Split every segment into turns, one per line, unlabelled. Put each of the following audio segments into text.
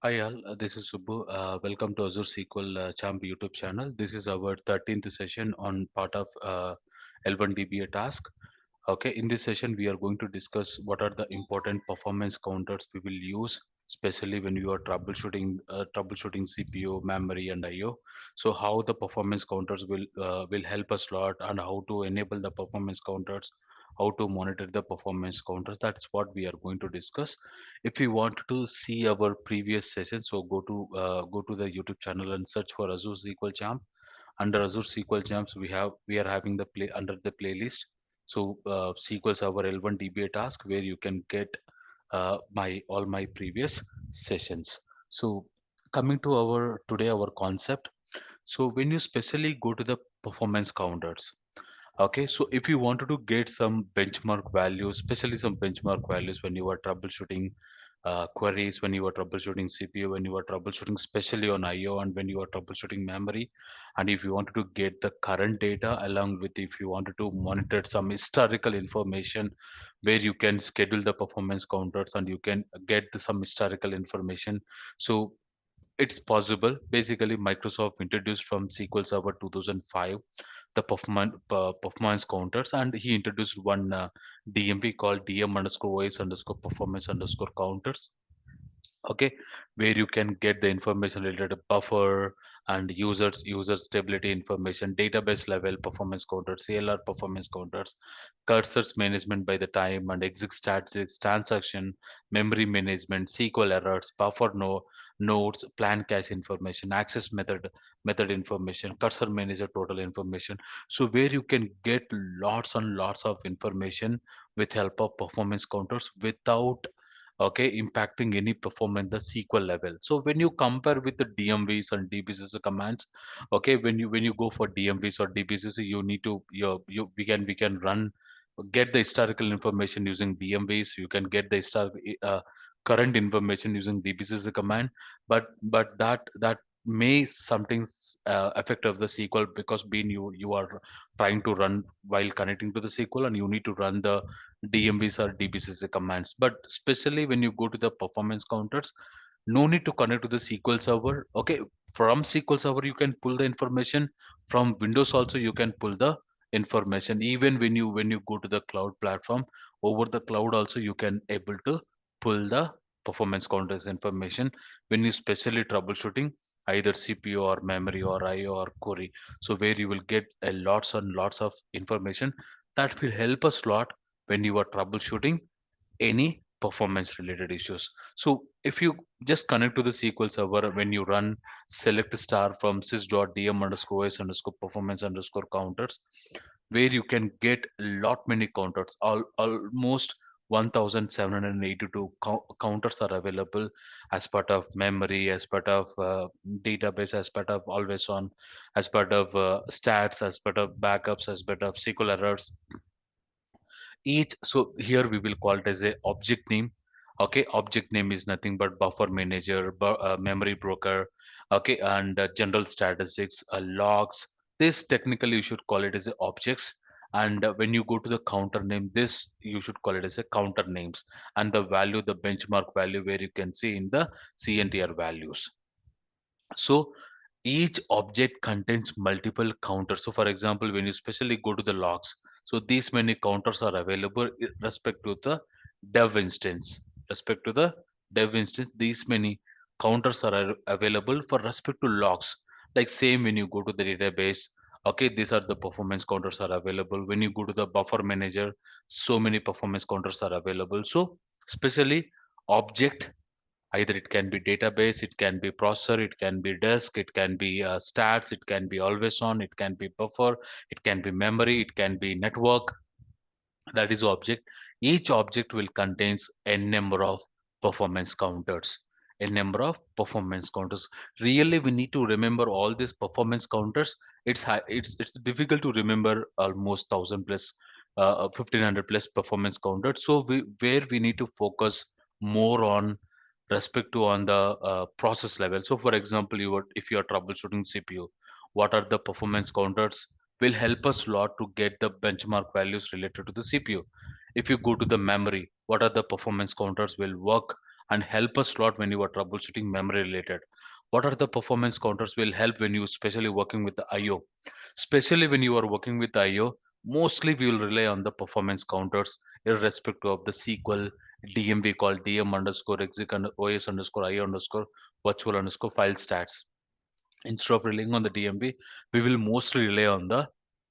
Hi all, this is Subbu. Welcome to Azure SQL Champ YouTube channel. This is our 13th session on part of L1 DBA task. Okay, in this session, we are going to discuss what are the important performance counters we will use, especially when you are troubleshooting CPU, memory, and I/O. So, how the performance counters will help us a lot, and how to enable the performance counters, how to monitor the performance counters. That's what we are going to discuss. If you want to see our previous sessions, so go to the YouTube channel and search for Azure SQL Champ. Under Azure SQL Champs, we are having the play under the playlist. So SQL Server L1 DBA task where you can get my all my previous sessions. So coming to our concept. So when you specially go to the performance counters, okay, so if you wanted to get some benchmark values, especially some benchmark values when you are troubleshooting queries, when you are troubleshooting CPU, when you are troubleshooting especially on IO, and when you are troubleshooting memory, and if you wanted to get the current data along with if you wanted to monitor some historical information where you can schedule the performance counters and you can get some historical information. So it's possible. Basically, Microsoft introduced from SQL Server 2005 the performance counters, and he introduced one DMP called DM underscore OS underscore performance underscore counters. Okay, where you can get the information related to buffer and user stability information, database level performance counters, CLR performance counters, cursors management by the time and exit statistics, transaction, memory management, SQL errors, buffer nodes, plan cache information, access method information, cursor manager total information. So where you can get lots and lots of information with help of performance counters without okay impacting any performance the SQL level. So when you compare with the DMVs and DBCC commands, okay, when you go for DMVs or DBCC, you need to you we can run get the historical information using DMVs. You can get the current information using DBCC command, but that may sometimes affect of the SQL because being you are trying to run while connecting to the SQL and you need to run the DMVs or DBCC commands. But especially when you go to the performance counters, no need to connect to the SQL server. Okay, from SQL server you can pull the information. From Windows also you can pull the information. Even when you go to the cloud platform, over the cloud also you can able to pull the performance counters information when you specially troubleshooting either CPU or memory or IO or query. So where you will get a lots and lots of information that will help us lot when you are troubleshooting any performance related issues. So if you just connect to the SQL server, when you run select star from sys.dm underscore s underscore performance underscore counters, where you can get a lot many counters, almost 1782 counters are available as part of memory, as part of database, as part of always on, as part of stats, as part of backups, as part of SQL errors each. So here we will call it as a object name. Okay, object name is nothing but buffer manager, memory broker, okay, and general statistics, logs. This technically you should call it as a objects. And when you go to the counter name, this you should call it as a counter names, and the value, the benchmark value where you can see in the CNTR values. So each object contains multiple counters. So for example, when you specially go to the logs, so these many counters are available respect to the dev instance. Respect to the dev instance, these many counters are available for respect to logs. Like same when you go to the database, okay, these are the performance counters are available. When you go to the buffer manager, so many performance counters are available. So especially object, either it can be database, it can be processor, it can be disk, it can be stats, it can be always on, it can be buffer, it can be memory, it can be network. That is object. Each object will contains a number of performance counters, a number of performance counters. Really we need to remember all these performance counters. It's difficult to remember almost 1000 plus 1500 plus performance counters. So where we need to focus more on respect to on the process level. So for example, if you are troubleshooting CPU, what are the performance counters will help us a lot to get the benchmark values related to the CPU. If you go to the memory, what are the performance counters will work and help us a lot when you are troubleshooting memory related. What are the performance counters will help when you especially working with the IO? Especially when you are working with IO, mostly we will rely on the performance counters irrespective of the SQL DMV called DM underscore exec and OS underscore IO underscore virtual underscore file stats. Instead of relying on the DMB, we will mostly rely on the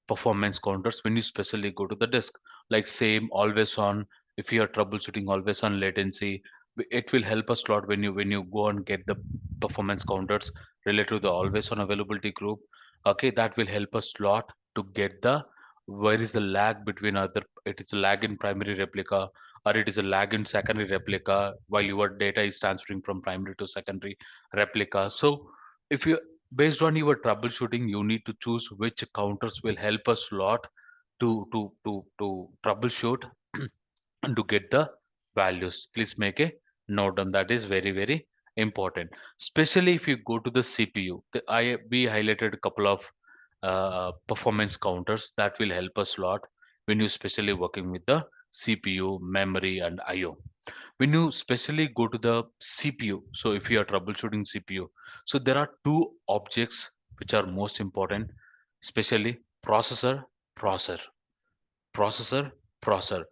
performance counters when you specially go to the disk. Like same always on, if you are troubleshooting always on latency, it will help us a lot when you go and get the performance counters related to the always on availability group. Okay, that will help us a lot to get the where is the lag between other, it is a lag in primary replica or it is a lag in secondary replica while your data is transferring from primary to secondary replica. So if you, based on your troubleshooting, you need to choose which counters will help us a lot to troubleshoot and to get the values. Please make a note on that, is very very important. Especially if you go to the CPU, we highlighted a couple of performance counters that will help us a lot when you especially working with the CPU, memory, and IO. When you specially go to the CPU, so if you are troubleshooting CPU, so there are two objects which are most important, especially processor, processor, processor, processor.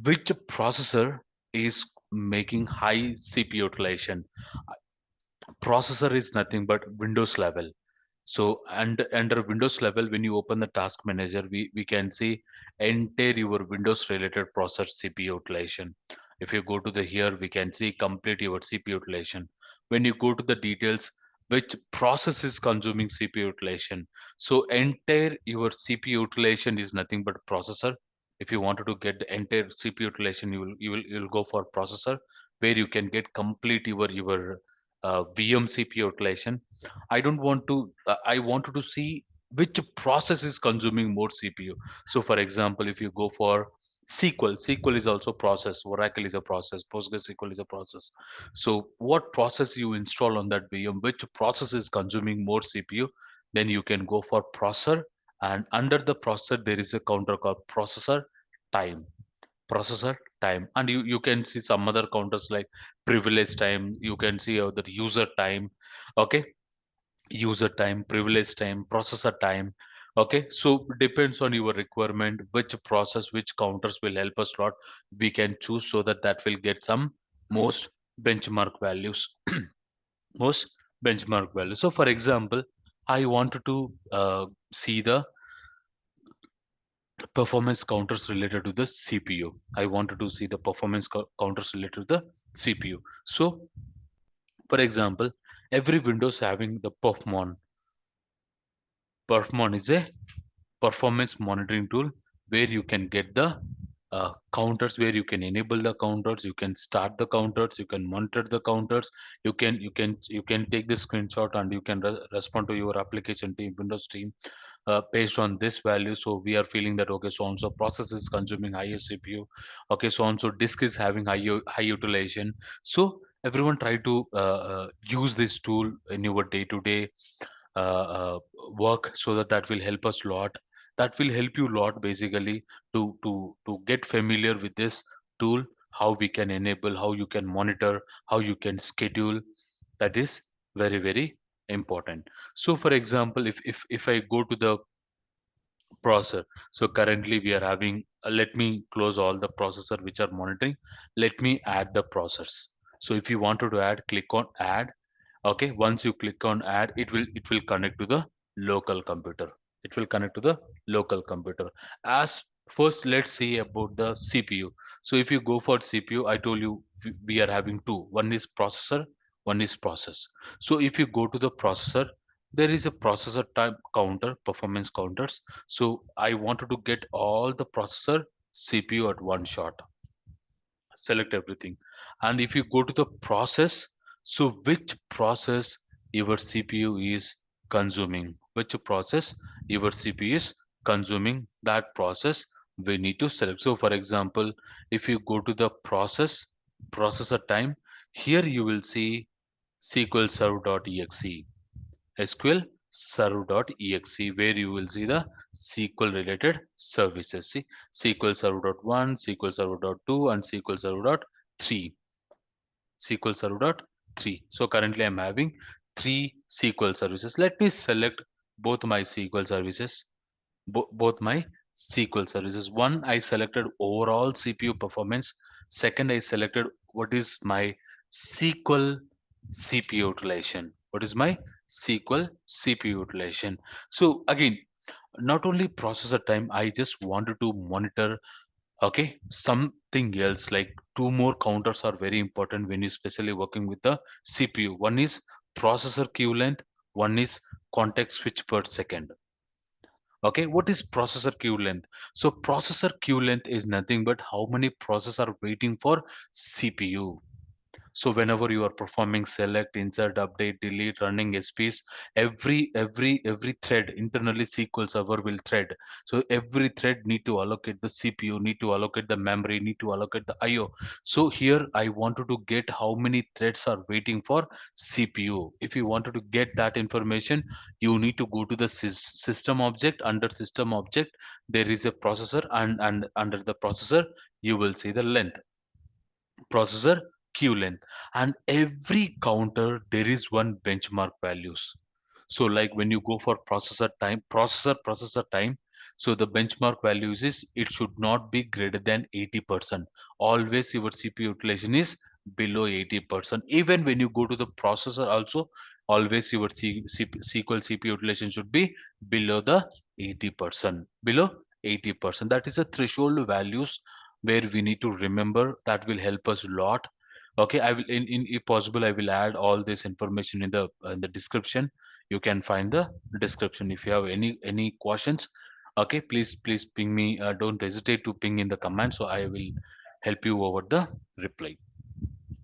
Which processor is making high CPU utilization? Processor is nothing but Windows level. So and under Windows level, when you open the task manager, we can see entire your Windows related processor CPU utilization. If you go to the here, we can see complete your CPU utilization. When you go to the details, which process is consuming CPU utilization. So entire your CPU utilization is nothing but processor. If you wanted to get the entire CPU utilization, you will go for processor, where you can get complete your VM CPU utilization. I don't want to, I wanted to see which process is consuming more CPU. So for example, if you go for SQL is also process, Oracle is a process, PostgreSQL is a process. So what process you install on that VM, which process is consuming more CPU, then you can go for processor. And under the processor, there is a counter called time processor time, and you can see some other counters like privilege time, you can see the user time. Okay, user time, privilege time, processor time. Okay, so depends on your requirement which process, which counters will help us lot, we can choose so that that will get some most benchmark values. Most benchmark values. So for example, I wanted to see the performance counters related to the CPU. I wanted to see the performance counters related to the CPU. So for example, every Windows having the perfmon. Perfmon is a performance monitoring tool where you can get the counters, where you can enable the counters, you can start the counters, you can monitor the counters, you can take the screenshot and you can respond to your application team, Windows team, based on this value. So we are feeling that okay, so and so process is consuming higher CPU. Okay, so and so disk is having high utilization. So everyone try to use this tool in your day-to-day uh, uh, work, so that that will help us lot, that will help you lot basically to get familiar with this tool, how we can enable, how you can monitor, how you can schedule. That is very very important. So for example, if I go to the processor, so currently we are having let me close all the processor which are monitoring, let me add the process. So if you wanted to add, click on add. Okay, once you click on add, it will connect to the local computer, it will connect to the local computer. As first, let's see about the CPU. So if you go for CPU, I told you we are having two, one is processor, one is process. So if you go to the processor, there is a processor type counter, performance counters. So I wanted to get all the processor CPU at one shot, select everything. And if you go to the process, so which process your CPU is consuming, which process your CPU is consuming, that process we need to select. So for example, if you go to the processor time, here you will see SQL server.exe, SQL server.exe, where you will see the SQL related services. See SQL server.1, SQL server.2, and SQL server.3. SQL Server dot 3. So currently I'm having three SQL services. Let me select both my SQL services, both my SQL services. One, I selected overall CPU performance. Second, I selected what is my SQL CPU utilization. What is my SQL CPU utilization? So again, not only processor time, I just wanted to monitor, okay, something else. Like two more counters are very important when you especially working with the CPU. One is processor queue length, one is context switch per second. Okay, what is processor queue length? So processor queue length is nothing but how many processors are waiting for CPU. So whenever you are performing select, insert, update, delete, running SPs, every thread internally SQL Server will thread. So every thread need to allocate the CPU, need to allocate the memory, need to allocate the IO. So here I wanted to get how many threads are waiting for CPU. If you wanted to get that information, you need to go to the system object. Under system object, there is a processor, and under the processor, you will see the length, processor queue length, and every counter there is one benchmark values. So like when you go for processor time, so the benchmark values is it should not be greater than 80%. Always your CPU utilization is below 80%. Even when you go to the processor also, always your SQL CPU utilization should be below the 80%. Below 80%. That is a threshold values where we need to remember. That will help us a lot. Okay, I will in if possible I will add all this information in the description. You can find the description. If you have any questions, okay, please ping me. Don't hesitate to ping in the comment, so I will help you over the reply.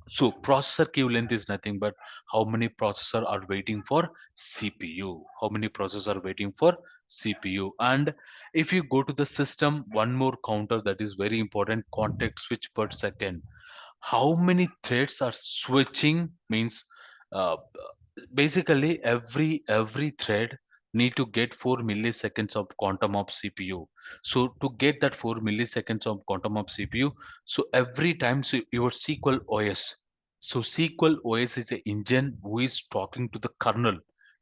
So processor queue length is nothing but how many processor are waiting for CPU. How many processors are waiting for CPU. And if you go to the system, one more counter that is very important, context switch per second. How many threads are switching means, uh, basically every thread need to get 4 milliseconds of quantum of CPU. So to get that 4 milliseconds of quantum of CPU, so every time, so your SQL OS, so SQL OS is an engine who is talking to the kernel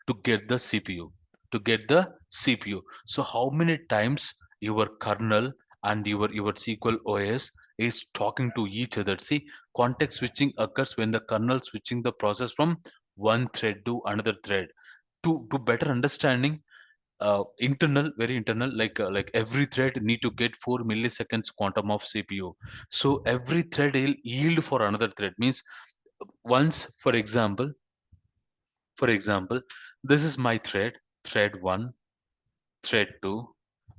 to get the CPU, to get the CPU. So how many times your kernel and your SQL OS is talking to each other? See, context switching occurs when the kernel switching the process from one thread to another thread. To better understanding, internal, very internal, like every thread need to get 4 milliseconds quantum of CPU. So every thread will yield for another thread. Means once, for example, this is my thread 1, thread 2.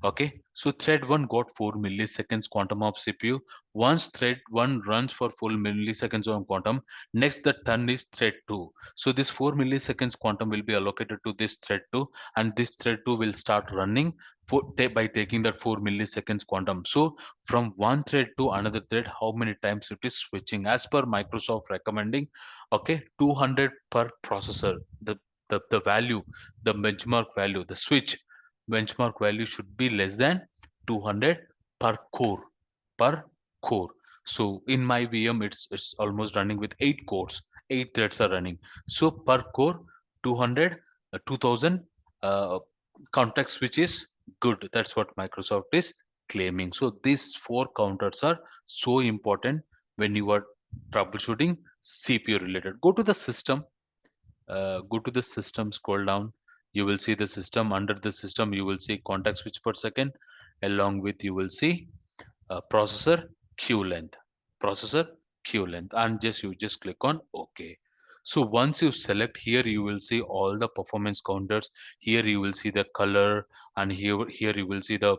Okay, so thread 1 got 4 milliseconds quantum of CPU. Once thread 1 runs for 4 milliseconds of quantum, next the turn is thread 2. So this 4 milliseconds quantum will be allocated to this thread 2, and this thread 2 will start running by taking that 4 milliseconds quantum. So from one thread to another thread, how many times it is switching? As per Microsoft recommending, okay, 200 per processor. The value, the benchmark value, the switch benchmark value should be less than 200 per core, per core. So in my VM, it's almost running with 8 cores, 8 threads are running. So per core, 200, 2000 uh, context switch is good. That's what Microsoft is claiming. So these four counters are so important when you are troubleshooting CPU related. Go to the system, scroll down, you will see the system. Under the system you will see context switch per second, along with you will see processor queue length, processor queue length, and just click on OK. So once you select, here you will see all the performance counters. Here you will see the color, and here you will see the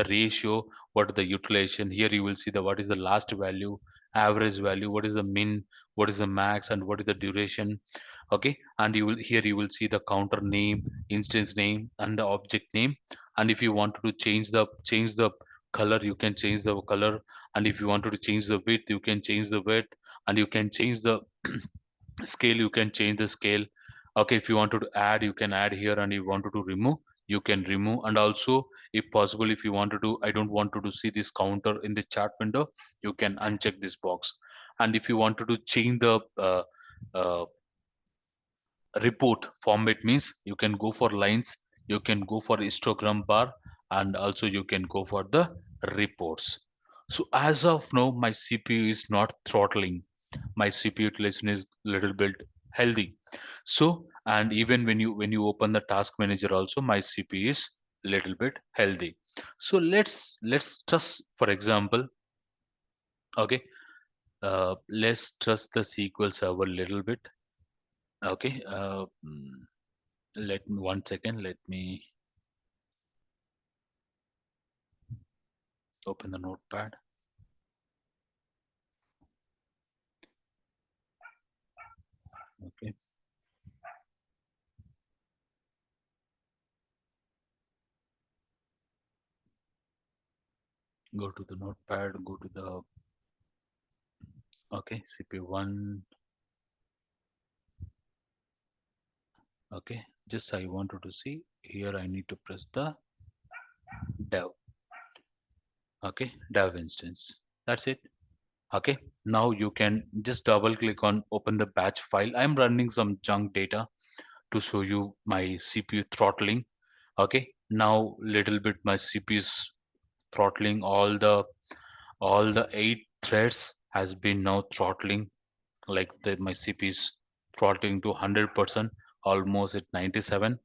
ratio, what is the utilization. Here you will see the what is the last value, average value, what is the min, what is the max, and what is the duration. Okay, and you will see the counter name, instance name, and the object name. And if you want to change the color, you can change the color. And if you wanted to change the width, you can change the width. And you can change the scale, you can change the scale. Okay, if you wanted to add, you can add here, and if you wanted to remove, you can remove. And also, if possible, if you wanted to, I don't want to see this counter in the chat window, you can uncheck this box. And if you wanted to change the uh, report format, means you can go for lines, you can go for histogram bar, and also you can go for the reports. So as of now, my CPU is not throttling. My CPU utilization is little bit healthy. So, and even when you open the task manager also, my CPU is little bit healthy. So let's just for example, okay, let's trust the SQL Server little bit. Okay, let me 1 second. Let me open the notepad. Okay, go to the notepad. Go to the okay CPU one. Okay, just I wanted to see here. I need to press the dev. Okay, dev instance. That's it. Okay, now you can just double click on open the batch file. I'm running some chunk data to show you my CPU throttling. Okay, now little bit my CPU is throttling. All the 8 threads has been now throttling, like my CPU is throttling to 100%, almost at 97.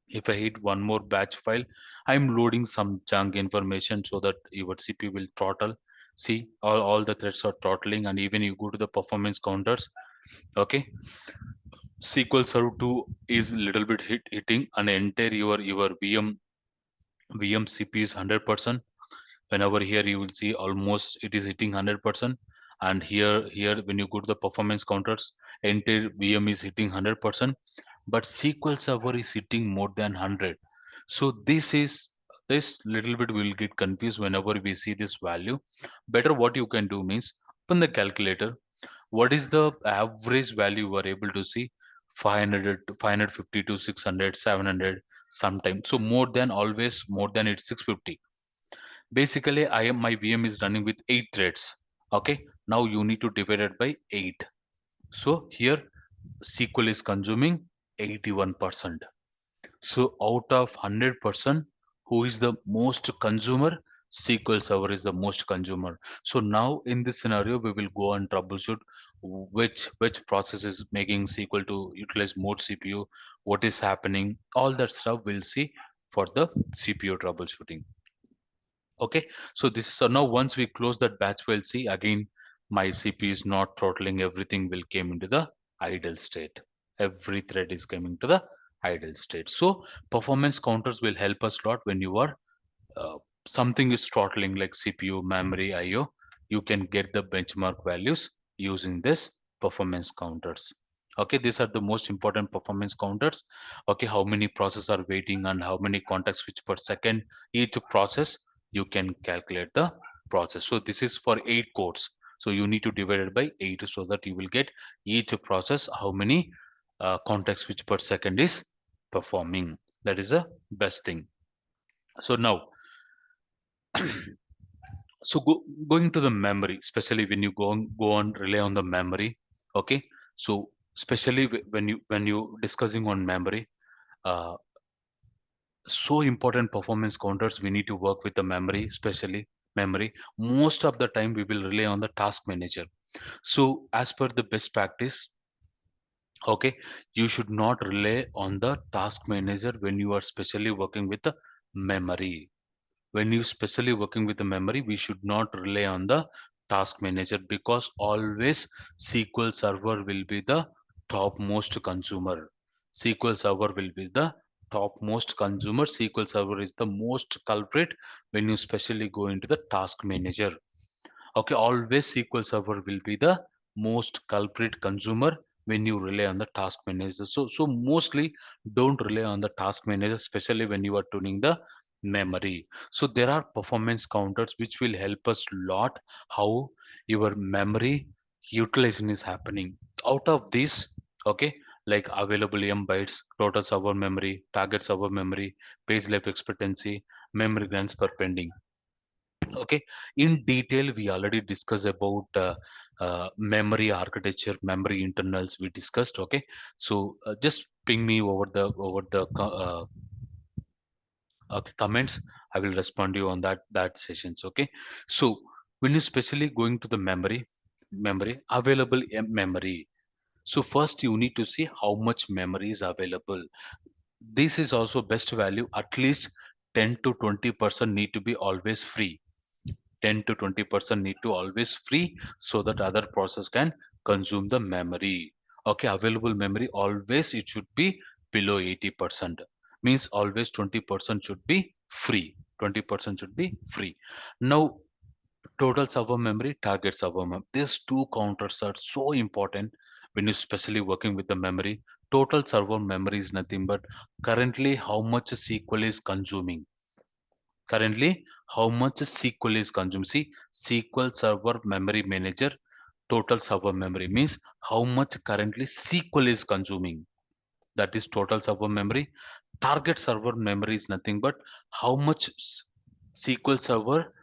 If I hit one more batch file, I'm loading some chunk information so that your CPU will throttle. See, all the threads are throttling, and even you go to the performance counters. Okay, SQL Server 2 is little bit hitting and enter your VM CPU is 100%. Whenever here you will see almost it is hitting 100%, and here when you go to the performance counters, enter VM is hitting 100%, but SQL Server is hitting more than 100. So this little bit will get confused whenever we see this value. Better what you can do means open the calculator. What is the average value we are able to see? 500 to 550 to 600, 700 sometimes. So more than, always more than, it's 650. Basically, my VM is running with 8 threads. Okay, now you need to divide it by 8. So here SQL is consuming 81%. So out of 100%, who is the most consumer? SQL Server is the most consumer. So now in this scenario, we will go and troubleshoot which process is making SQL to utilize more CPU, what is happening, all that stuff we'll see for the CPU troubleshooting. Okay, so this is so now once we close that batch, we'll see again my CPU is not throttling, everything will came into the idle state. Every thread is coming to the idle state. So performance counters will help us a lot when you are uh, something is throttling like CPU, memory, IO. You can get the benchmark values using this performance counters. Okay, these are the most important performance counters. Okay, how many processes are waiting and how many context switch per second each process, you can calculate the process. So this is for 8 cores. So you need to divide it by 8 so that you will get each process how many context switch per second is performing. That is the best thing. So now so going to the memory, especially when you go on rely on the memory. Okay, so especially when you discussing on memory, uh, so important performance counters, we need to work with the memory, especially memory. Most of the time we will rely on the task manager. So as per the best practice, okay, you should not rely on the task manager when you are specially working with the memory. When you specially working with the memory, we should not rely on the task manager, because always SQL Server will be the topmost consumer. SQL Server will be the topmost consumer. SQL Server is the most culprit when you specially go into the task manager. Okay, always SQL Server will be the most culprit consumer when you rely on the task manager. So mostly don't rely on the task manager, especially when you are tuning the memory. So there are performance counters which will help us lot how your memory utilization is happening. Out of this, okay, like available M bytes, total server memory, target server memory, page life expectancy, memory grants per pending. Okay, in detail we already discussed about memory architecture, memory internals we discussed. Okay, so just ping me over the comments. I will respond to you on that sessions. Okay, so when you especially going to the memory available memory. So first you need to see how much memory is available. This is also best value. At least 10 to 20% need to be always free. 10 to 20% need to always free so that other process can consume the memory. Okay, available memory always it should be below 80%. Means always 20% should be free. 20% should be free. Now total server memory, target server memory. These two counters are so important when you're especially working with the memory. Total server memory is nothing but currently how much SQL is consuming. Currently, how much SQL is consumed. See, SQL Server Memory Manager, total server memory means how much currently SQL is consuming. That is total server memory. Target server memory is nothing but how much SQL Server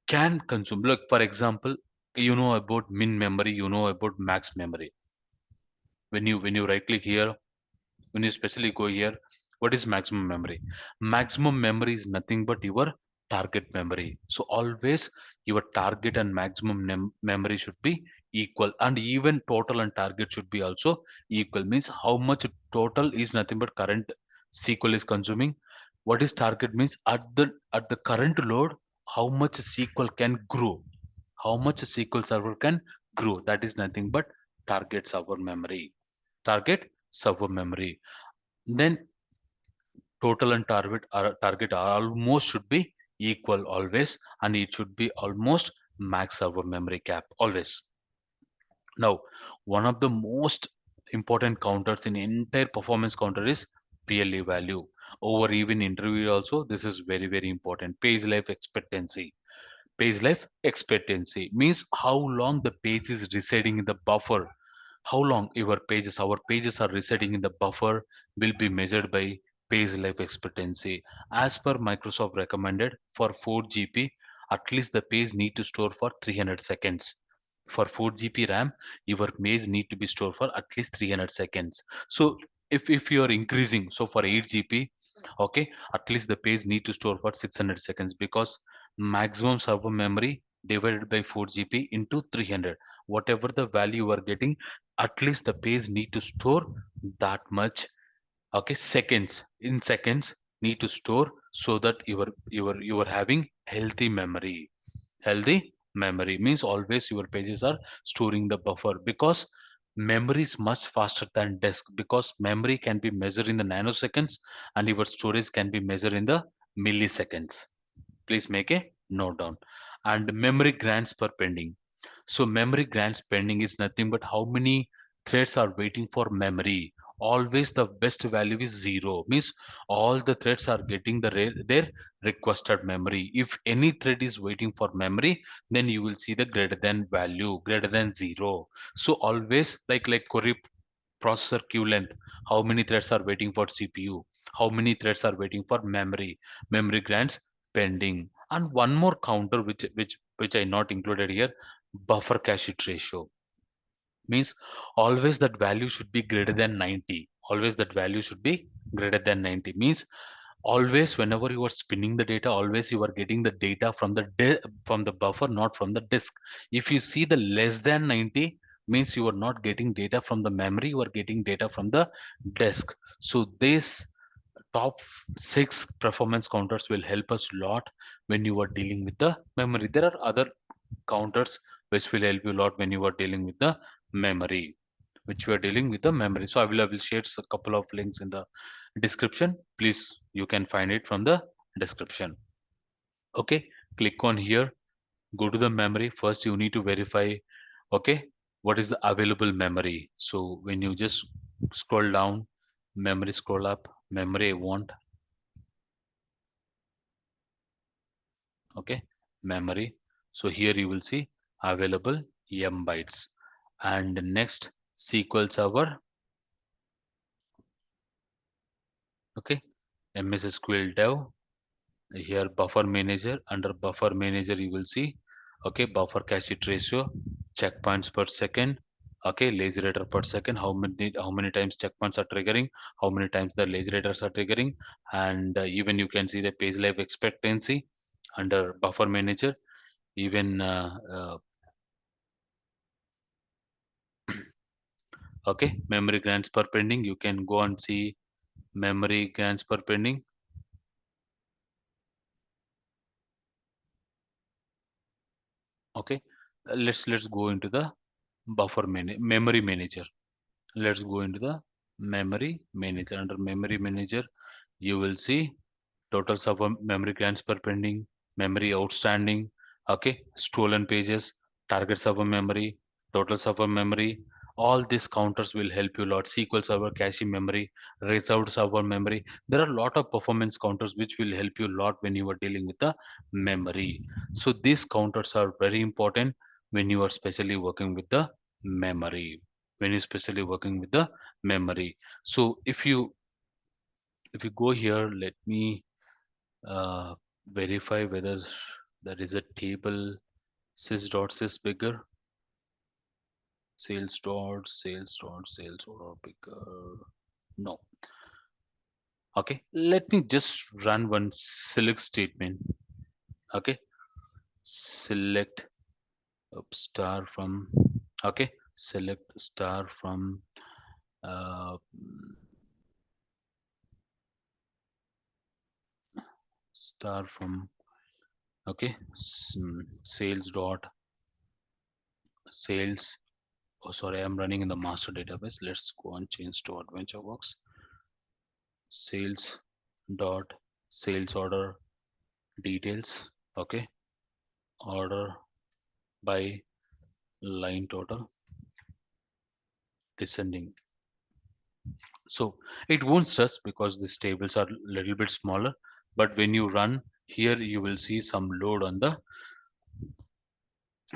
can consume. Look, for example, you know about min memory, you know about max memory. When you right click here, when you especially go here, what is maximum memory? Maximum memory is nothing but your target memory. So always your target and maximum memory should be equal, and even total and target should be also equal. Means how much total is nothing but current SQL is consuming. What is target means at the current load, how much SQL can grow, how much SQL server can grow. That is nothing but target server memory. Target server memory. Then total and target are almost should be equal always, and it should be almost max server memory cap always. Now, one of the most important counters in entire performance counter is PLE value. Over even interview also, this is very important. Page life expectancy. Page life expectancy means how long the page is residing in the buffer. How long our pages are residing in the buffer will be measured by page life expectancy. As per Microsoft recommended for 4 GB, at least the page need to store for 300 seconds. For 4 GB RAM, your page need to be stored for at least 300 seconds. So if you are increasing, so for 8 GB, okay, at least the page need to store for 600 seconds, because maximum server memory divided by 4 GB into 300, whatever the value you are getting, at least the page need to store that much. Okay, seconds, in seconds need to store, so that you are having healthy memory. Healthy memory means always your pages are storing the buffer, because memory is much faster than disk, because memory can be measured in the nanoseconds and your storage can be measured in the milliseconds. Please make a note down. And memory grants per pending. So memory grants pending is nothing but how many threads are waiting for memory. Always the best value is zero. Means all the threads are getting their requested memory. If any thread is waiting for memory, then you will see the greater than value, greater than zero. So always like query processor queue length, how many threads are waiting for CPU, how many threads are waiting for memory grants pending. And one more counter which I not included here, buffer cache hit ratio. Means always that value should be greater than 90. Always that value should be greater than 90. Means always whenever you are spinning the data, always you are getting the data from from the buffer, not from the disk. If you see the less than 90, means you are not getting data from the memory, you are getting data from the disk. So this top six performance counters will help us a lot when you are dealing with the memory. There are other counters which will help you a lot when you are dealing with the memory, which you are dealing with the memory. So I will share a couple of links in the description. Please, you can find it from the description. Okay, click on here, go to the memory. First you need to verify, okay, what is the available memory. So when you just scroll down, memory, scroll up, memory I want. Okay, memory. So here you will see available m bytes. And next, SQL Server. Okay, MSSQL dev. Here buffer manager, under buffer manager you will see Okay, buffer cache hit ratio, checkpoints per second, okay, lazy writer per second, how many times checkpoints are triggering, how many times the lazy writers are triggering, and even you can see the page life expectancy under buffer manager. Even okay, memory grants per pending, you can go and see memory grants per pending. Okay, let's go into the memory manager. Let's go into the memory manager. Under memory manager, you will see total server memory grants per pending, memory outstanding, okay, stolen pages, target server memory, total server memory. All these counters will help you a lot. SQL server cache memory, reserved server memory, there are a lot of performance counters which will help you a lot when you are dealing with the memory. So these counters are very important when you are specially working with the memory, when you're specially working with the memory. So if you go here, let me uh, verify whether there is a table sys.sys bigger, sales or bigger. No. Okay, let me just run one select statement. Okay, select star from, okay, select star from uh, star from, okay, sales dot sales. Oh, sorry, I'm running in the master database. Let's go and change to AdventureWorks. Sales dot sales order details. Okay, order by line total descending. So it won't stress because these tables are a little bit smaller. But when you run here, you will see some load on the,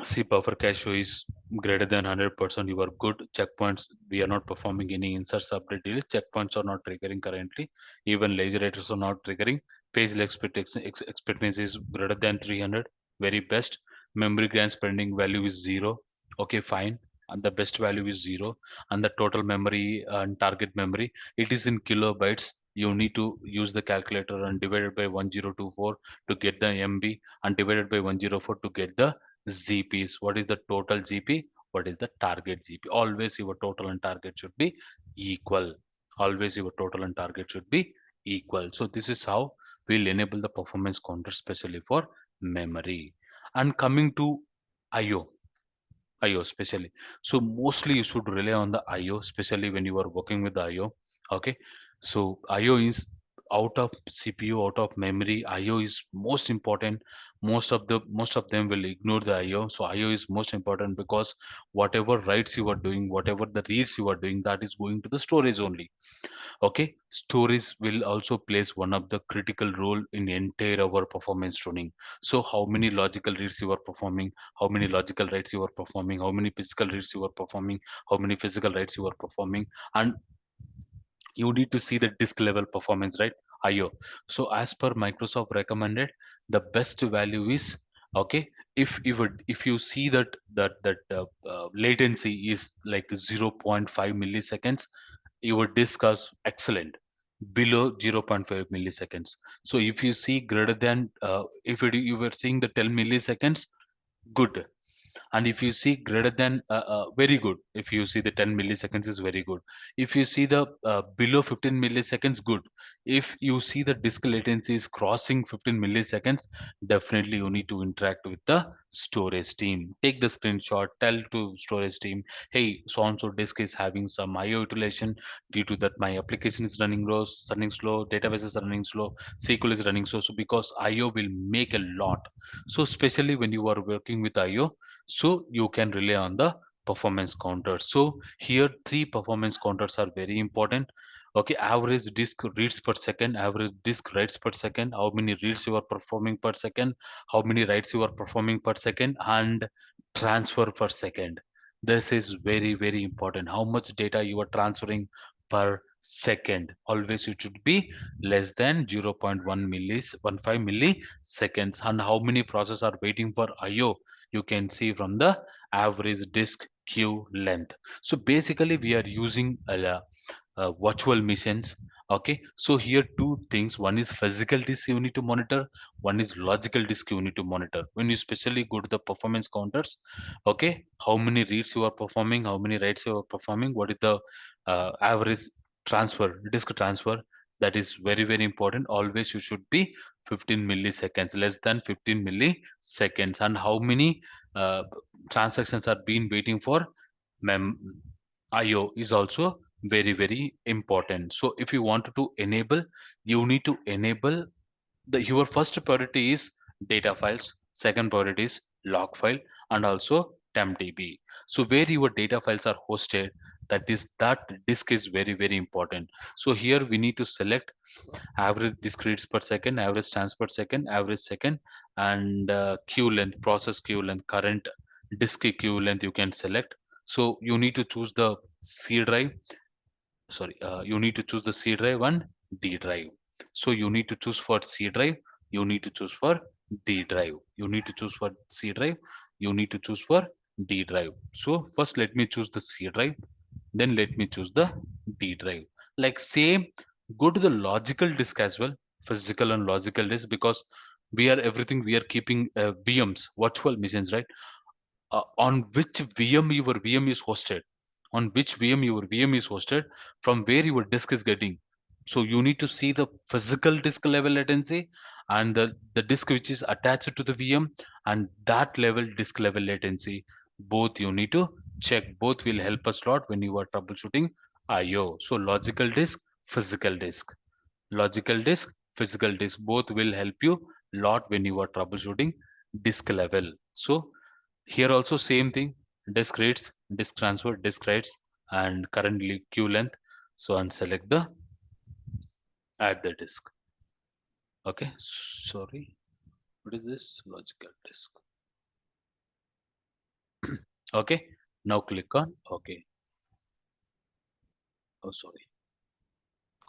see, buffer cache is greater than 100%. You are good. Checkpoints, we are not performing any inserts update deal. Checkpoints are not triggering currently. Even lazy writers are not triggering. Page expectancy is greater than 300. Very best. Memory grant spending value is 0. Okay, fine. And the best value is 0. And the total memory and target memory, it is in kilobytes. You need to use the calculator and divide it by 1024 to get the MB, and divided by 104 to get the GPs. What is the total GP? What is the target GP? Always your total and target should be equal. Always your total and target should be equal. So this is how we'll enable the performance counter, especially for memory. And coming to IO, IO especially. So mostly you should rely on the IO, especially when you are working with the IO. Okay. So IO is out of CPU, out of memory. IO is most important. Most of them will ignore the IO. So IO is most important because whatever writes you are doing, whatever the reads you are doing, that is going to the storage only. Okay, storage will also plays one of the critical role in entire our performance tuning. So how many logical reads you are performing, how many logical writes you are performing, how many physical reads you are performing, how many physical writes you are performing, and you need to see the disk level performance, right? IO. So as per Microsoft recommended, the best value is, okay, if you see that latency is like zero point 0.5 milliseconds, your disk is excellent. Below zero point 0.5 milliseconds, so if you see greater than you were seeing the 10 milliseconds, good. And if you see greater than very good, if you see the 10 milliseconds is very good. If you see the below 15 milliseconds, good. If you see the disk latency is crossing 15 milliseconds, definitely you need to interact with the storage team. Take the screenshot, tell to storage team, hey, so and so disk is having some IO utilization. Due to that, my application is running slow, database is running slow, SQL is running slow. So because IO will make a lot. So especially when you are working with IO, so you can rely on the performance counters. So here three performance counters are very important. Okay, average disk reads per second, average disk writes per second, how many reads you are performing per second, how many writes you are performing per second, and transfer per second. This is very, very important. How much data you are transferring per second? Always it should be less than 0.1 15 milliseconds. And how many processes are waiting for IO? you can see from the average disk queue length. So basically we are using virtual machines. Okay, so here two things: one is physical disk you need to monitor, one is logical disk you need to monitor. When you specially go to the performance counters, okay, how many reads you are performing, how many writes you are performing, what is the average disk transfer, that is very very important. Always you should be 15 milliseconds, less than 15 milliseconds. And how many uh, transactions are being waiting for mem IO is also very very important. So if you want to enable, you need to enable the your first priority is data files, second priority is log file, and also tempdb. So where your data files are hosted, that disk is very very important. So here we need to select average disk reads per second, average stands per second, average second, and queue length, process queue length, current disk queue length you can select. So you need to choose the C drive, sorry, you need to choose the C drive and D drive. So you need to choose for C drive, you need to choose for D drive, you need to choose for C drive, you need to choose for D drive. So first let me choose the C drive, then let me choose the D drive. Like same, go to the logical disk as well, physical and logical disk, because we are everything we are keeping VMs, virtual machines, right? On which VM your VM is hosted, on which VM your VM is hosted, from where your disk is getting. So you need to see the physical disk level latency and the disk which is attached to the VM, and that level disk level latency. Both you need to check. Both will help us a lot when you are troubleshooting IO. So logical disk, physical disk. Logical disk, physical disk, both will help you lot when you are troubleshooting disk level. So here also same thing, disk reads, disk transfer, disk writes, and currently queue length. So and select the add the disk. Okay, sorry, what is this logical disk? Okay, now click on okay. Oh sorry,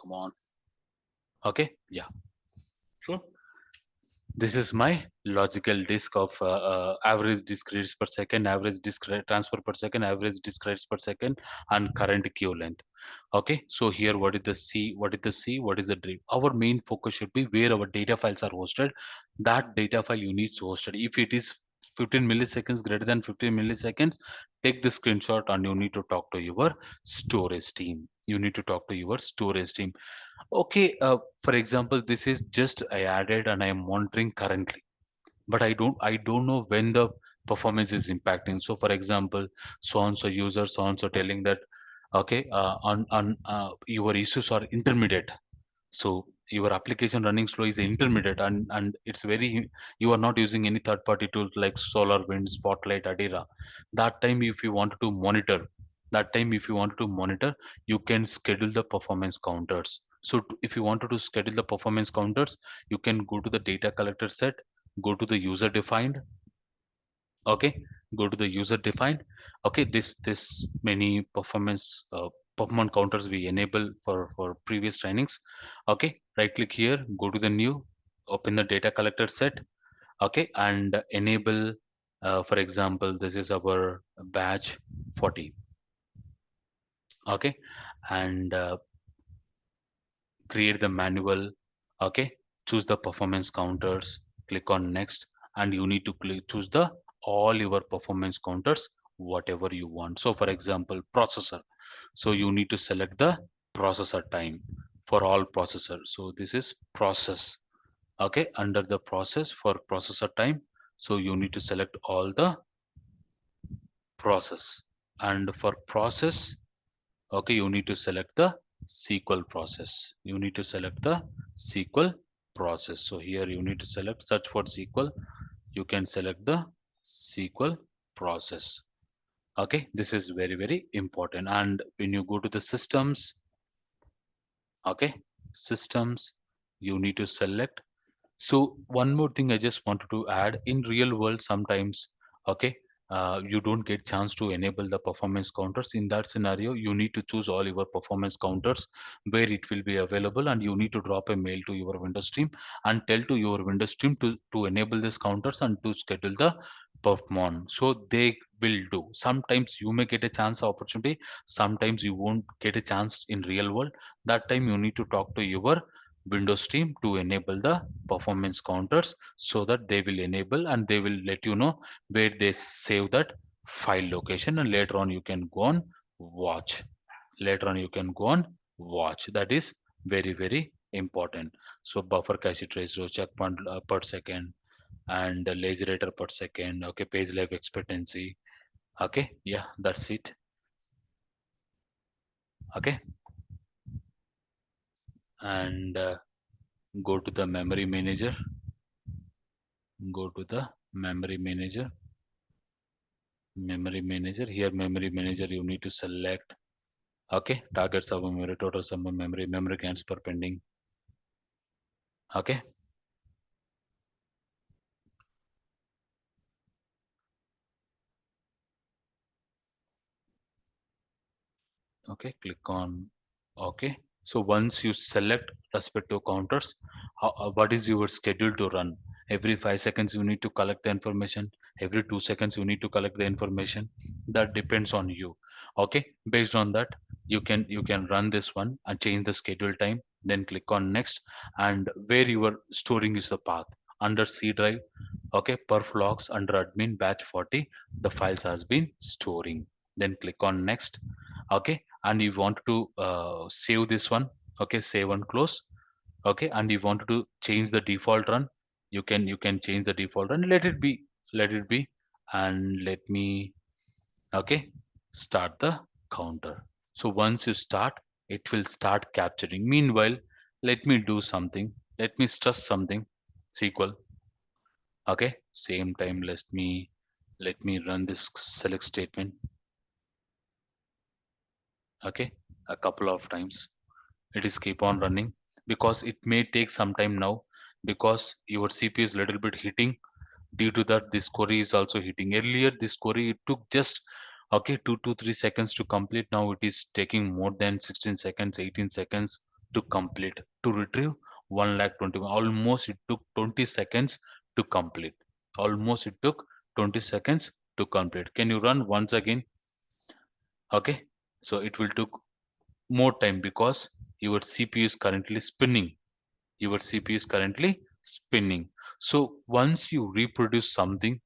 come on. Okay, yeah. So this is my logical disk of average disk reads per second, average transfer per second, average disk writes per second, and current queue length. Okay, so here what is the C, what is the C, what is the dream? Our main focus should be where our data files are hosted. That data file you need to host it. If it is 15 milliseconds, greater than 15 milliseconds, take the screenshot and you need to talk to your storage team. You need to talk to your storage team. Okay, for example, this is just I added and I am monitoring currently, but I don't know when the performance is impacting. So, for example, so and so user, so and so telling that, okay, on your issues are intermediate. So your application running slow is intermediate, and it's very, you are not using any third party tools like SolarWinds, Spotlight, Adira. That time if you want to monitor, that time if you want to monitor, you can schedule the performance counters. So if you wanted to schedule the performance counters, you can go to the data collector set, go to the user defined. Okay, go to the user defined. Okay, this many performance counters we enable for previous trainings. Okay, right click here, go to the new, open the data collector set. Okay, and enable, for example, this is our batch 40. Okay, and create the manual. Okay, choose the performance counters, click on next, and you need to choose the all your performance counters whatever you want. So for example, processor, so you need to select the processor time for all processor. So this is process. Okay, under the process for processor time, so you need to select all the process. And for process, okay, you need to select the SQL process. You need to select the SQL process. So here you need to select search for SQL. You can select the SQL process. Okay, this is very, very important. And when you go to the systems, okay, systems, you need to select. So one more thing I just wanted to add, in real world sometimes, okay, you don't get chance to enable the performance counters. In that scenario, you need to choose all your performance counters where it will be available, and you need to drop a mail to your Windows team and tell to your Windows team to enable these counters and to schedule the perform. So they will do. Sometimes you may get a chance opportunity, sometimes you won't get a chance in real world. That time you need to talk to your Windows team to enable the performance counters, so that they will enable and they will let you know where they save that file location, and later on you can go on watch. Later on you can go on watch. That is very very important. So buffer cache trace row checkpoint per second, and lazy writer per second. Okay, page life expectancy. Okay, yeah, that's it. Okay, and go to the memory manager. Go to the memory manager. Memory manager. Here, memory manager, you need to select. Okay, target server memory, total server memory, memory cans per pending. Okay, okay, click on okay. So once you select respective counters, what is your schedule to run? Every 5 seconds you need to collect the information. Every 2 seconds you need to collect the information. That depends on you. Okay, based on that, you can run this one and change the schedule time. Then click on next, and where you are storing is the path under C drive. Okay, perf logs under admin batch 40, the files has been storing. Then click on next. Okay, and you want to save this one. Okay, save and close. Okay, and you want to change the default run, you can change the default run. Let it be, and let me, okay, start the counter. So once you start, it will start capturing. Meanwhile, let me do something. Let me stress something. SQL. Okay, same time, let me run this select statement. Okay, a couple of times. It is keep on running because it may take some time now, because your CPU is little bit hitting. Due to that, this query is also hitting. Earlier this query, it took just, okay, 2 to 3 seconds to complete. Now it is taking more than 16 seconds, 18 seconds to complete, to retrieve 1 lakh 20. Almost it took 20 seconds to complete. Almost it took 20 seconds to complete. Can you run once again? Okay, so it will took more time because your CPU is currently spinning. Your CPU is currently spinning. So once you reproduce something,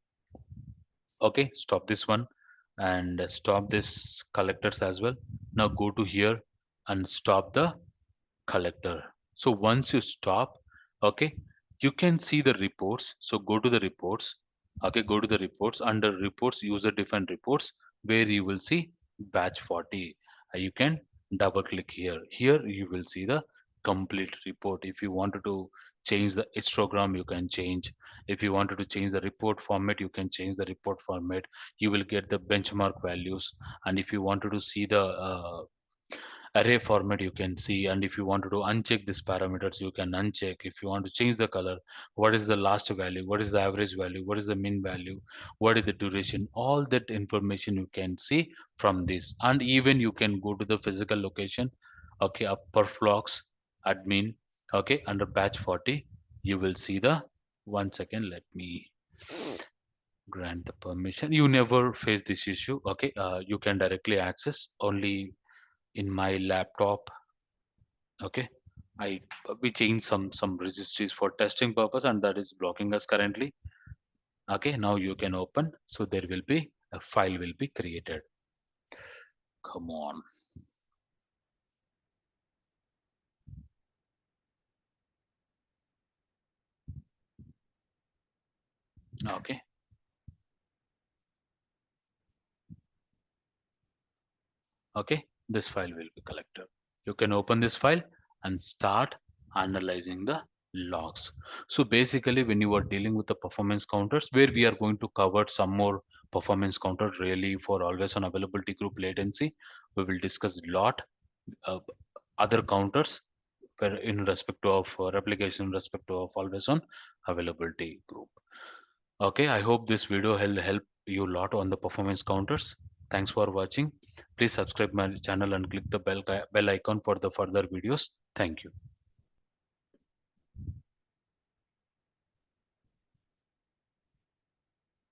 okay, stop this one, and stop this collectors as well. Now go to here and stop the collector. So once you stop, okay, you can see the reports. So go to the reports. Okay, go to the reports. Under reports, user defined reports, where you will see batch 40. You can double click here. Here you will see the complete report. If you wanted to change the histogram, you can change. If you wanted to change the report format, you can change the report format. You will get the benchmark values. And if you wanted to see the array format, you can see. And if you wanted to uncheck these parameters, you can uncheck. If you want to change the color, what is the last value, what is the average value, what is the mean value, what is the duration, all that information you can see from this. And even you can go to the physical location. Okay, upper flocks admin. Okay, under batch 40, you will see the, one second, let me grant the permission. You never face this issue. Okay, you can directly access only in my laptop. Okay, I we changed some registries for testing purpose, and that is blocking us currently. Okay, now you can open. So there will be a file will be created. Come on. Okay, okay, this file will be collected. You can open this file and start analyzing the logs. So basically, when you are dealing with the performance counters, where we are going to cover some more performance counter really for always on availability group latency, we will discuss a lot uh, other counters where in respect of replication, respect of always on availability group. Okay, I hope this video will help you a lot on the performance counters. Thanks for watching. Please subscribe my channel and click the bell icon for the further videos. Thank you.